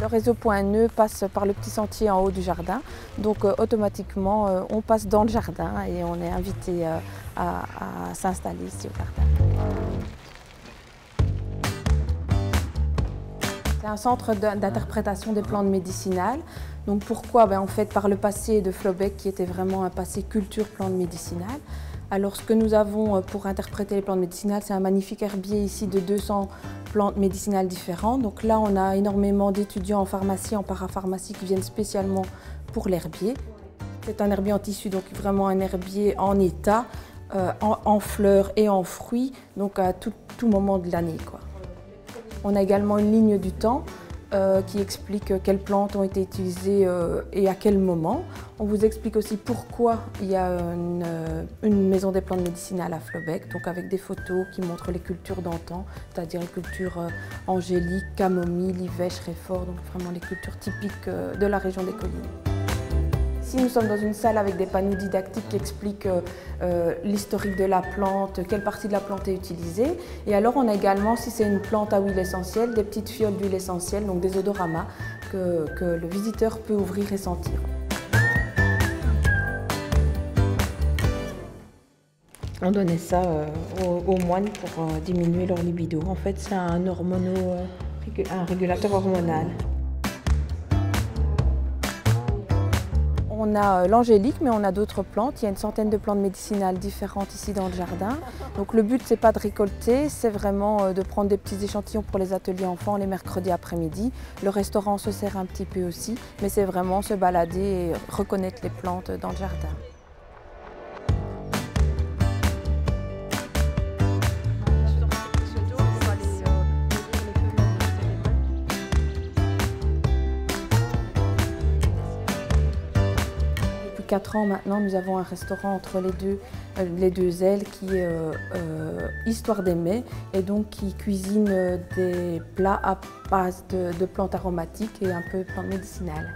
Le réseau Point Nœud passe par le petit sentier en haut du jardin, donc automatiquement on passe dans le jardin et on est invité à s'installer ici au jardin. C'est un centre d'interprétation des plantes médicinales. Donc pourquoi? En fait, par le passé de Flobec, qui était vraiment un passé culture plantes médicinales. Alors ce que nous avons pour interpréter les plantes médicinales, c'est un magnifique herbier ici de 200 plantes médicinales différentes. Donc là, on a énormément d'étudiants en pharmacie, en parapharmacie qui viennent spécialement pour l'herbier. C'est un herbier en tissu, donc vraiment un herbier en état, en fleurs et en fruits, donc à tout moment de l'année, quoi. On a également une ligne du temps qui explique quelles plantes ont été utilisées et à quel moment. On vous explique aussi pourquoi il y a une maison des plantes médicinales à Flobec, donc avec des photos qui montrent les cultures d'antan, c'est-à-dire les cultures angélique, camomille, livèche, réfort, donc vraiment les cultures typiques de la région des collines. Ici, nous sommes dans une salle avec des panneaux didactiques qui expliquent l'historique de la plante, quelle partie de la plante est utilisée. Et alors, on a également, si c'est une plante à huile essentielle, des petites fioles d'huile essentielle, donc des odoramas, que le visiteur peut ouvrir et sentir. On donnait ça aux moines pour diminuer leur libido. En fait, c'est un régulateur hormonal. On a l'angélique, mais on a d'autres plantes. Il y a une centaine de plantes médicinales différentes ici dans le jardin. Donc le but, c'est pas de récolter, c'est vraiment de prendre des petits échantillons pour les ateliers enfants les mercredis après-midi. Le restaurant se sert un petit peu aussi, mais c'est vraiment se balader et reconnaître les plantes dans le jardin. Depuis 4 ans maintenant, nous avons un restaurant entre les deux ailes qui est Histoire des Mets et donc qui cuisine des plats à base de plantes aromatiques et un peu plantes médicinales.